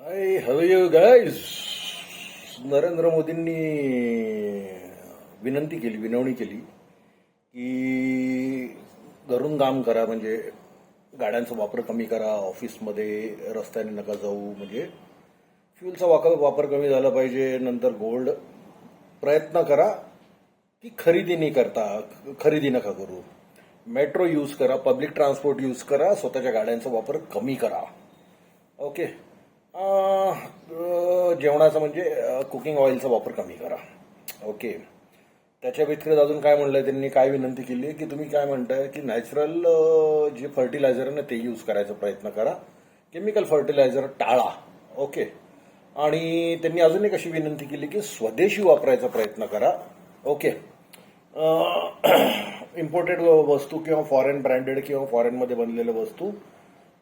High have you guys. Narendra मोदींनी विनवणी केली की घरून काम करा, म्हणजे गाड्यांचा वापर कमी करा, ऑफिसमध्ये रस्त्याने नका जाऊ, म्हणजे फ्युलचा वापर कमी झाला पाहिजे. नंतर गोल्ड प्रयत्न करा की खरेदी नका करू. मेट्रो यूज करा, पब्लिक ट्रान्सपोर्ट यूज करा, स्वतःच्या गाड्यांचा वापर कमी करा. ओके. जेवणाचा म्हणजे कुकिंग ऑइलचा वापर कमी करा. ओके. त्याच्या व्यतिरिक्त अजून काय म्हणलंय त्यांनी, काय विनंती केली आहे की तुम्ही काय म्हणताय की नॅचरल जे फर्टिलायझर आहे ना ते यूज करायचा प्रयत्न करा, केमिकल फर्टिलायझर टाळा. ओके. आणि त्यांनी अजून एक अशी विनंती केली की स्वदेशी वापरायचा प्रयत्न करा. ओके. इम्पोर्टेड वस्तू किंवा फॉरेन ब्रँडेड किंवा फॉरेनमध्ये बनलेल्या वस्तू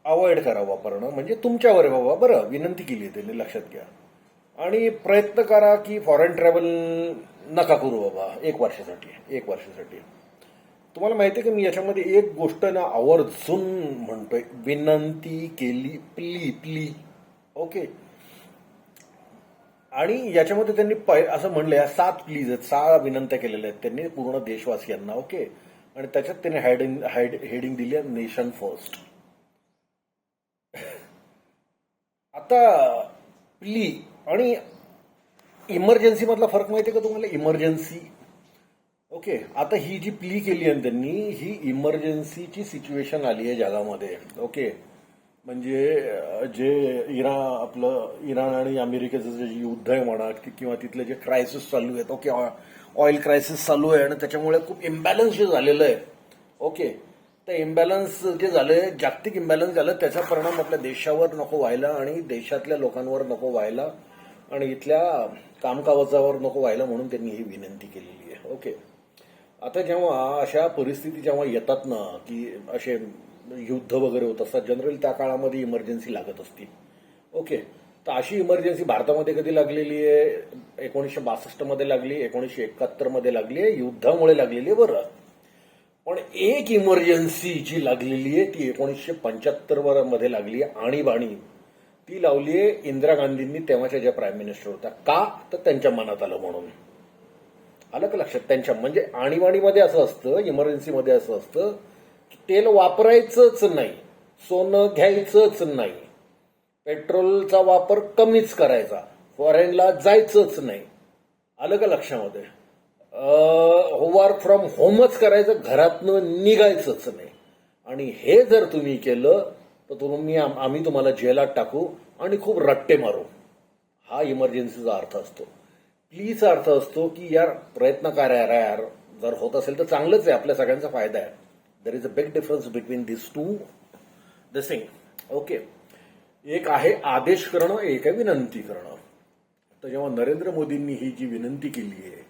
अवॉइड करा वापरणं, म्हणजे तुमच्यावर आहे बाबा. बरं, विनंती केली आहे त्यांनी, लक्षात घ्या. आणि प्रयत्न करा की फॉरेन ट्रॅव्हल नका करू बाबा एक वर्षासाठी. तुम्हाला माहिती आहे की मी याच्यामध्ये एक गोष्ट ना आवर्जून म्हणतोय, विनंती केली, प्ली. ओके. आणि याच्यामध्ये त्यांनी असं म्हणलं, 7 प्लीज आहेत, 6 विनंत्या केलेल्या आहेत त्यांनी पूर्ण देशवासियांना. ओके. आणि त्याच्यात त्यांनी हेडिंग दिली आहे, नेशन फर्स्ट. आता प्ली आणि इमर्जन्सी मधला फरक माहिती आहे का तुम्हाला? इमर्जन्सी. ओके. आता ही जी प्ली केली आहे त्यांनी, ही इमर्जन्सीची सिच्युएशन आली आहे जगामध्ये. ओके. म्हणजे जे इराण आणि अमेरिकेचं जे युद्ध आहे म्हणा, किंवा तिथले जे क्रायसिस चालू आहेत. ओके. ऑइल क्रायसिस चालू आहे आणि त्याच्यामुळे खूप इम्बॅलन्स जे झालेलं आहे. ओके. ते इम्बॅलन्स जे झालंय, जागतिक इम्बॅलन्स झालं, त्याचा परिणाम आपल्या देशावर नको व्हायला आणि देशातल्या लोकांवर नको व्हायला आणि इथल्या कामकाजावर नको व्हायला, म्हणून त्यांनी ही विनंती केलेली आहे. ओके. आता जेव्हा अशा परिस्थिती जेव्हा येतात ना, की असे युद्ध वगैरे होत असतात, जनरली त्या काळामध्ये इमर्जन्सी लागत असते. ओके. तर अशी इमर्जन्सी भारतामध्ये कधी लागलेली आहे? 1962 मध्ये लागली, 1971 मध्ये लागली आहे, युद्धामुळे लागलेली आहे. बरं, पण एक इमर्जन्सी जी लागलेली आहे ती 1975 मध्ये लागली आहे, आणीबाणी. ती लावली आहे इंदिरा गांधींनी, तेव्हाच्या ज्या प्राईम मिनिस्टर होत्या. का? तर त्यांच्या मनात आलं म्हणून. आलं का लक्षात? त्यांच्या म्हणजे आणीबाणीमध्ये असं असतं, इमर्जन्सीमध्ये असं असतं की तेल वापरायचंच नाही, सोनं घ्यायचंच नाही, पेट्रोलचा वापर कमीच करायचा, फॉरेनला जायचंच नाही. आलं का लक्षामध्ये? वर्क फ्रॉम होमच करायचं, घरातनं निघायचंच नाही. आणि हे जर तुम्ही केलं तर आम्ही तुम्हाला जेलात टाकू आणि खूप रट्टे मारू. हा इमर्जन्सीचा अर्थ असतो. प्लीजचा अर्थ असतो की यार प्रयत्न करा यार, जर होत असेल तर चांगलंच आहे, आपल्या सगळ्यांचा फायदा आहे. There is a big difference between this two thing. Okay. एक आहे आदेश करणं, एक आहे विनंती करणं. तर जेव्हा नरेंद्र मोदींनी ही जी विनंती केली आहे,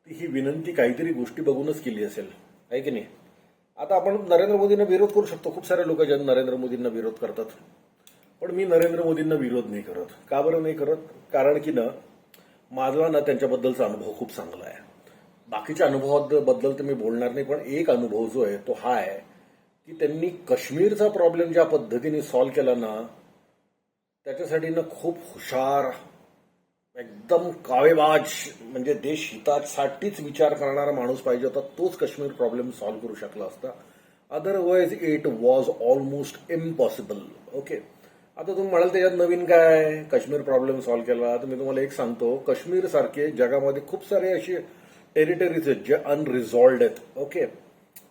ही विनंती काहीतरी गोष्टी बघूनच केली असेल, आहे की नाही? आता आपण नरेंद्र मोदींना विरोध करू शकतो, खूप सारे लोक ज्यांना नरेंद्र मोदींना विरोध करतात, पण मी नरेंद्र मोदींना विरोध नाही करत. का बरं नाही करत? कारण की ना, माझा ना त्यांच्याबद्दलचा अनुभव खूप चांगला आहे. बाकीच्या अनुभवाबद्दल तर मी बोलणार नाही, पण एक अनुभव जो आहे तो हा आहे की त्यांनी काश्मीरचा प्रॉब्लेम ज्या पद्धतीने सॉल्व्ह केला ना, त्याच्यासाठी ना खूप हुशार, एकदम कावेबाज, म्हणजे देश हितासाठीच विचार करणारा माणूस पाहिजे होता. तोच काश्मीर प्रॉब्लेम सॉल्व्ह करू शकला असता. Otherwise it was almost impossible. Okay. आता तुम्ही म्हणाल त्याच्यात नवीन काय, काश्मीर प्रॉब्लेम सॉल्व्ह केला, तर मी तुम्हाला एक सांगतो, काश्मीर सारखे जगामध्ये खूप सारे असे टेरिटरीज आहेत जे अनरिझॉल्व्ड आहेत. ओके.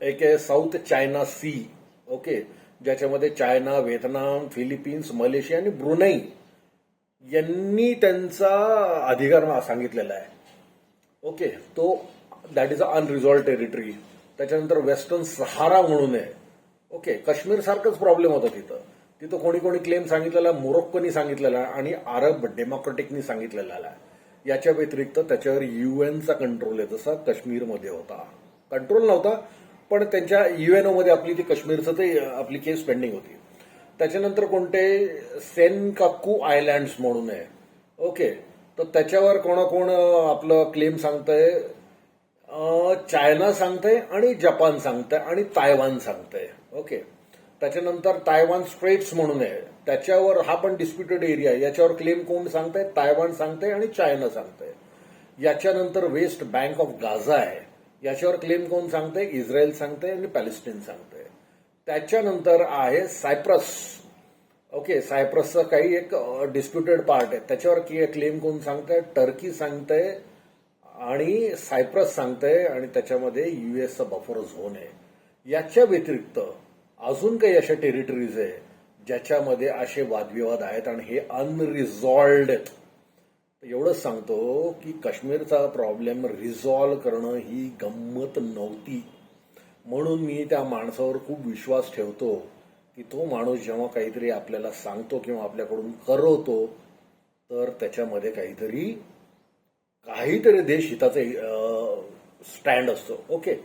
एक आहे साऊथ चायना सी. ओके. ज्याच्यामध्ये चायना, व्हिएतनाम, फिलिपिन्स, मलेशिया आणि ब्रुनाई यांनी त्यांचा अधिकार सांगितलेला आहे. ओके. तो दॅट इज अ अनरिझॉल्व्ड टेरिटरी. त्याच्यानंतर वेस्टर्न सहारा म्हणून आहे. ओके. काश्मीर सारखंच प्रॉब्लेम होता तिथं कोणी क्लेम सांगितलेला, मोरोक्कोनी सांगितलेला आणि अरब डेमोक्रेटिकनी सांगितलेला आहे. याच्या व्यतिरिक्त त्याच्यावर युएनचा कंट्रोल आहे, जसा काश्मीरमध्ये होता. कंट्रोल नव्हता, पण त्यांच्या युएनओमध्ये आपली ती काश्मीरचं ते आपली केस पेंडिंग होती. त्याच्यानंतर कोणते सेनकाकू आयलँड्स म्हणून आहे. ओके. तर त्याच्यावर कोण आपलं क्लेम सांगतंय, चायना सांगतंय आणि जपान सांगतंय आणि तायवान सांगतंय. ओके. त्याच्यानंतर तायवान स्ट्रेट्स म्हणून आहे, त्याच्यावर हा पण डिस्प्युटेड एरिया आहे. याच्यावर क्लेम कोण सांगताय? तायवान सांगताय आणि चायना सांगताय. याच्यानंतर वेस्ट बँक ऑफ गाझा आहे. याच्यावर क्लेम कोण सांगताय? इस्रायल सांगताय आणि पॅलेस्टाईन सांगताय. त्याच्यानंतर आहे सायप्रस. ओके, सायप्रसचा काही एक डिस्प्युटेड पार्ट आहे. त्याच्यावर क्लेम कोण सांगताय? टर्की सांगताय आणि सायप्रस सांगताय आणि त्याच्यामध्ये युएसचा बफर झोन आहे. याच्या व्यतिरिक्त अजून काही अशा टेरिटरीज आहे ज्याच्यामध्ये असे वादविवाद आहेत आणि हे अनरिझॉल्व्ड आहेत. एवढंच सांगतो की काश्मीरचा प्रॉब्लेम रिझॉल्व्ह करणं ही गंमत नव्हती. म्हणून मी त्या माणसावर खूप विश्वास ठेवतो की तो माणूस जेव्हा काहीतरी आपल्याला सांगतो किंवा आपल्याकडून करवतो तर त्याच्यामध्ये काहीतरी देश हिताचे स्टँड असतो. ओके,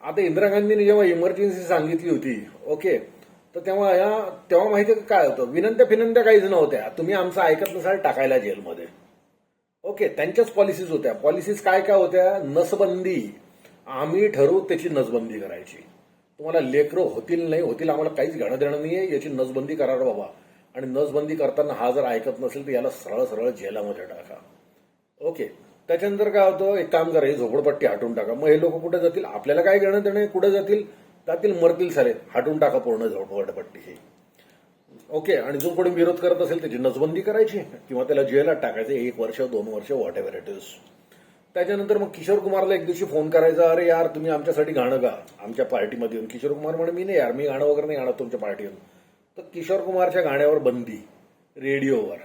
आता इंदिरा गांधींनी जेव्हा इमर्जन्सी सांगितली होती, ओके, तर तेव्हा माहिती आहे काय होतं? विनंत्या फिनंत्या काहीच नव्हत्या. तुम्ही आमचं ऐकत नसाल टाकायला जेलमध्ये. ओके, त्यांच्याच पॉलिसीज होत्या. पॉलिसीज काय काय होत्या? नसबंदी. आम्ही ठरवू त्याची नसबंदी करायची. तुम्हाला लेकरं होतील नाही होतील आम्हाला काहीच घेणं देणं नाहीये, याची नसबंदी करा रे बाबा. आणि नसबंदी करताना हा जर ऐकत नसेल तर याला सरळ सरळ जेलामध्ये टाका. ओके, त्याच्यानंतर काय होतं? एक काम करा, ही झोपडपट्टी हटवून टाका. मग हे लोक कुठे जातील? आपल्याला काय घेणं देणं? कुठे जातील? मरतील सारे. हटवून टाका पूर्ण झोपडपट्टी ही. ओके, आणि जो कोणी विरोध करत असेल त्याची नसबंदी करायची किंवा त्याला जेलात टाकायचं 1 वर्ष 2 वर्ष व्हॉट एव्हर इट इज. त्याच्यानंतर मग किशोर कुमारला एक दिवशी फोन करायचा, अरे यार तुम्ही आमच्यासाठी गाणं गा आमच्या पार्टीमध्ये येऊन. किशोर कुमार म्हणे मी नाही यार, मी गाणं वगैरे नाही गाणं तुमच्या पार्टी येऊन. तर किशोर कुमारच्या गाण्यावर बंदी रेडिओवर.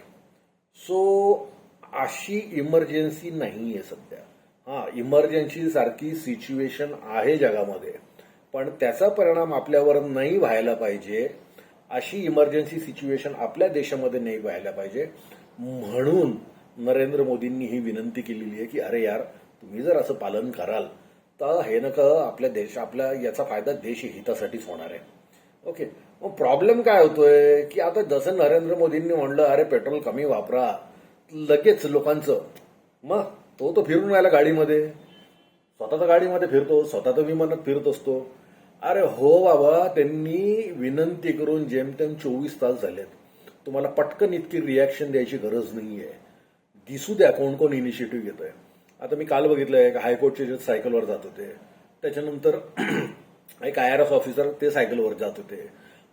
सो अशी इमर्जन्सी नाहीये सध्या. हा, इमर्जन्सी सारखी सिच्युएशन आहे जगामध्ये, पण त्याचा परिणाम आपल्यावर नाही व्हायला पाहिजे. अशी इमर्जन्सी सिच्युएशन आपल्या देशामध्ये नाही व्हायला पाहिजे. म्हणून नरेंद्र मोदींनी ही विनंती केलेली आहे की अरे यार तुम्ही जर असं पालन कराल तर हे आपल्या याचा फायदा देश हितासाठीच होणार आहे. ओके, मग प्रॉब्लेम काय होतोय की आता जसं नरेंद्र मोदींनी म्हणलं अरे पेट्रोल कमी वापरा, लगेच लोकांचं मग तो फिरून राहिला गाडीमध्ये, स्वतःच्या गाडीमध्ये फिरतो, स्वतःच्या विमानात फिरत असतो. अरे हो बाबा, त्यांनी विनंती करून जेमतेम 24 तास झालेत. तुम्हाला पटकन इतकी रिॲक्शन द्यायची गरज नाहीये. दिसू द्या कोण कोण इनिशिएटिव्ह घेतोय. आता मी काल बघितलंय हायकोर्टचे जज सायकलवर जात होते. त्याच्यानंतर एक IRS ऑफिसर ते सायकलवर जात होते.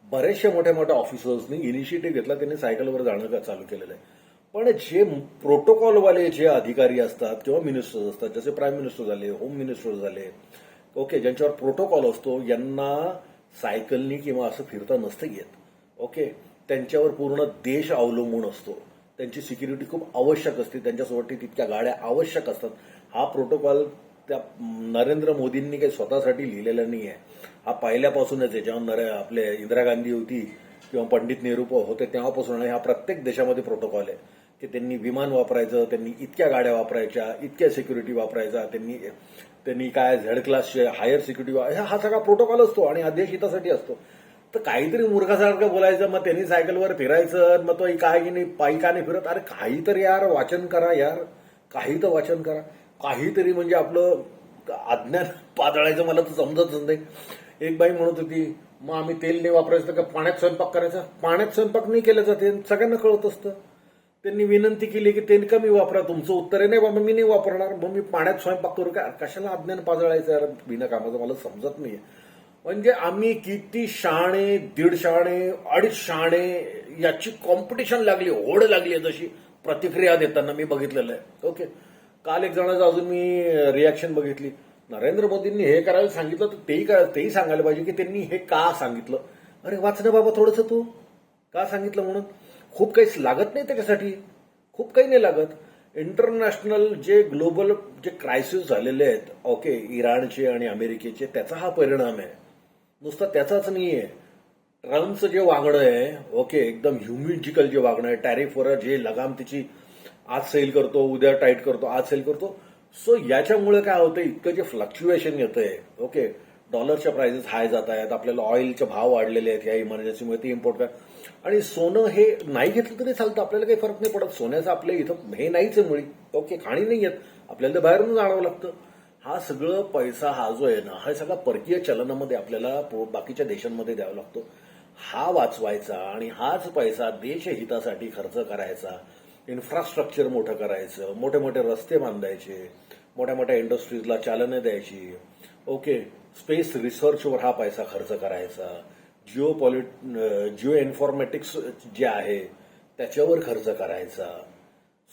बरेचशा मोठ्या मोठ्या ऑफिसर्सनी इनिशिएटिव्ह घेतला, त्यांनी सायकलवर जाणं चालू केलेलं आहे. पण जे प्रोटोकॉलवाले जे अधिकारी असतात किंवा मिनिस्टर्स असतात, जसे प्राईम मिनिस्टर झाले, होम मिनिस्टर झाले, ओके, ज्यांच्यावर प्रोटोकॉल असतो यांना सायकलनी किंवा असं फिरता नसतं येत. ओके, त्यांच्यावर पूर्ण देश अवलंबून असतो. त्यांची सिक्युरिटी खूप आवश्यक असते, त्यांच्यासोबत तितक्या गाड्या आवश्यक असतात. हा प्रोटोकॉल त्या नरेंद्र मोदींनी काही स्वतःसाठी लिहिलेला नाही आहे. हा पहिल्यापासूनच आहे. जेव्हा आपले इंदिरा गांधी होती किंवा पंडित नेहरू होते तेव्हापासून. आणि हा प्रत्येक देशामध्ये प्रोटोकॉल आहे की त्यांनी विमान वापरायचं, त्यांनी इतक्या गाड्या वापरायच्या, इतक्या सिक्युरिटी वापरायचा, त्यांनी काय झेड क्लासचे हायर सिक्युरिटी, हा सगळा प्रोटोकॉल असतो आणि हा देश हितासाठी असतो. तर काहीतरी मूर्खासारखं बोलायचं, मग त्यांनी सायकलवर फिरायचं, मग तो काय की नाही पायी का नाही फिरत. अरे काहीतरी यार वाचन करा यार, काही तर वाचन करा. काहीतरी म्हणजे आपलं अज्ञान पातळायचं मला तर समजतच नाही. एक बाई म्हणत होती मग आम्ही तेल नाही वापरायचं का पाण्यात स्वयंपाक करायचा? पाण्यात स्वयंपाक नाही केलं जाते, सगळ्यांना कळत असतं. त्यांनी विनंती केली की तेल कमी वापरा. तुमचं उत्तर आहे नाही बाबा मी नाही वापरणार, मग मी पाण्यात स्वयंपाक करू का? कशाला अज्ञान पाजळायचं यार बिना कामाचं, मला समजत नाहीये. म्हणजे आम्ही किती शहाणे, 1.5 शहाणे, 2.5 शहाणे याची कॉम्पिटिशन लागली, ओढ लागली जशी प्रतिक्रिया देताना मी बघितलेलं आहे. ओके, काल एक जणांचं अजून मी रिॲक्शन बघितली. नरेंद्र मोदींनी हे करायला सांगितलं तर तेही सांगायला पाहिजे की त्यांनी हे का सांगितलं. अरे वाच ना बाबा थोडंसं, तू का सांगितलं म्हणून. खूप काही लागत नाही त्याच्यासाठी, खूप काही नाही लागत. इंटरनॅशनल जे ग्लोबल जे क्रायसिस झालेले आहेत, ओके, इराणचे आणि अमेरिकेचे, त्याचा हा परिणाम आहे. नुसता त्याचाच नाहीये. ट्रम्पचं जे वागणं आहे, ओके, एकदम ह्युमिजिकल जे वागणं आहे, टॅरिफवर जे लगाम त्याची आज सेल करतो, उद्या टाईट करतो, आज सेल करतो. सो याच्यामुळे काय होतं, इतकं जे फ्लक्च्युएशन येतंय, ओके, डॉलरच्या प्राइसेस हाय जात आहेत, आपल्याला ऑइलचे भाव वाढलेले आहेत या इमर्जन्सीमुळे, ते इम्पोर्ट कर. आणि सोनं हे नाही घेतलं तरी चालतं, आपल्याला काही फरक नाही पडत. सोन्याचं आपल्या इथं हे नाहीच आहे मुळी, ओके, खाणी नाही आहेत, आपल्याला ते बाहेरून आणावं लागतं. हा सगळं पैसा हा जो आहे ना, हा सगळा परकीय चलनामध्ये आपल्याला बाकीच्या देशांमध्ये द्यावा लागतो. हा वाचवायचा आणि हाच पैसा देशहितासाठी खर्च करायचा. इन्फ्रास्ट्रक्चर मोठं करायचं, मोठे मोठे रस्ते बांधायचे, मोठ्या मोठ्या इंडस्ट्रीजला चालना द्यायची. ओके, स्पेस रिसर्चवर हा पैसा खर्च करायचा. जिओ इन्फॉर्मॅटिक्स जे आहे त्याच्यावर खर्च करायचा.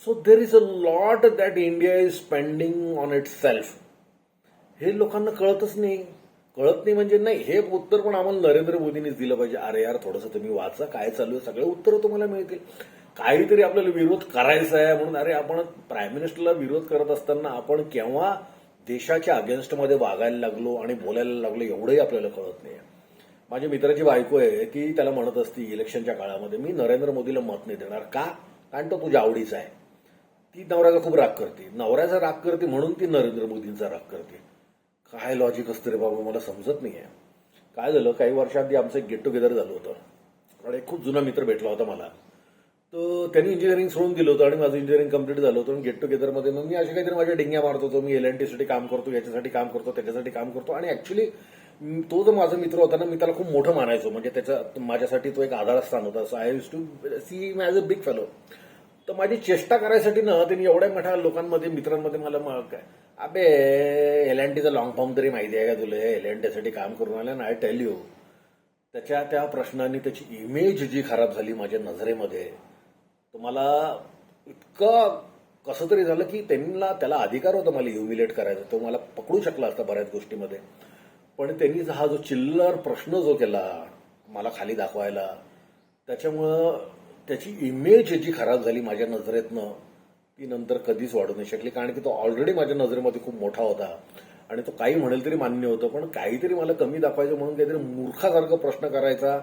So there is a lot that India is spending on it self. हे लोकांना कळतच नाही. कळत नाही म्हणजे नाही, हे उत्तर पण आम्हाला नरेंद्र मोदींनीच दिलं पाहिजे. अरे यार, थोडंसं तुम्ही वाचा काय चालू आहे, सगळे उत्तरं तुम्हाला मिळतील. काहीतरी आपल्याला विरोध करायचा आहे म्हणून, अरे आपण प्राईम मिनिस्टरला विरोध करत असताना आपण केव्हा देशाच्या अगेन्स्टमध्ये वागायला लागलो आणि बोलायला लागलो एवढंही आपल्याला कळत नाही. माझ्या मित्राची बायको आहे, ती त्याला म्हणत असती इलेक्शनच्या काळामध्ये, मी नरेंद्र मोदीला मत नाही देणार. का? कारण तो तुझ्या आवडीचा आहे. ती नवऱ्याचा खूप राग करते, नवऱ्याचा राग करते म्हणून ती नरेंद्र मोदींचा राग करते. काय लॉजिक असतं रे बाबा, मला समजत नाहीये. काय झालं, काही वर्षाआधी आमचं एक गेट टुगेदर झालं होतं आणि एक खूप जुना मित्र भेटला होता मला. तर त्यांनी इंजिनिअरिंग सोडून दिलं होतं आणि माझं इंजिनिअरिंग कंप्लीट झालं होतं. आणि गेट टुगेदरमध्ये मग मी अशा काहीतरी माझ्या डिंग्या मारत होतो. मी LNTसाठी काम करतो, याच्यासाठी काम करतो, त्याच्यासाठी काम करतो. आणि ऍक्च्युली तो जो माझा मित्र होता ना, मी त्याला खूप मोठं मानायचो. म्हणजे त्याचा माझ्यासाठी तो एक आधारस्थान होता. So I use to see him as a big fellow. तर माझी चेष्टा करायसाठी ना त्यांनी एवढ्या मोठ्या लोकांमध्ये, मित्रांमध्ये मला काय, अबे LNTचा लॉंग फॉर्म तरी माहिती आहे का तुला? LNTसाठी काम करून आलं ना, आय टेल यू. त्याच्या त्या प्रश्नांनी त्याची इमेज जी खराब झाली माझ्या नजरेमध्ये, तर मला इतकं कसं तरी झालं की त्याला अधिकार होता मला ह्युमिलेट करायचा. तो मला पकडू शकला असता बऱ्याच गोष्टीमध्ये. पण त्यांनी हा जो चिल्लर प्रश्न जो केला मला खाली दाखवायला, त्याच्यामुळं त्याची इमेज जी खराब झाली माझ्या नजरेतनं, ती नंतर कधीच वाढू नाही शकली. कारण की तो ऑलरेडी माझ्या नजरेमध्ये खूप मोठा होता आणि तो काही म्हणेल तरी मान्य होतं. पण काहीतरी मला कमी दाखवायचं म्हणून काहीतरी मूर्खासारखं प्रश्न करायचा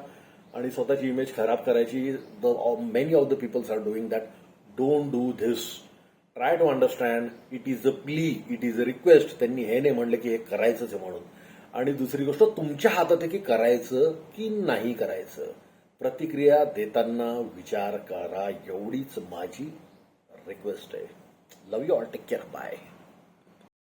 आणि स्वतःची इमेज खराब करायची. Many of the peoples are doing that. Don't do this. Try to understand. It is a plea, it is a request. त्यांनी हे नाही म्हणलं की हे करायचंच आहे म्हणून. आणि दुसरी गोष्ट, तुमच्या हातात आहे की करायचं की नाही करायचं. प्रतिक्रिया देताना विचार करा, एवढीच माझी रिक्वेस्ट आहे. Love you all. Take care. Bye.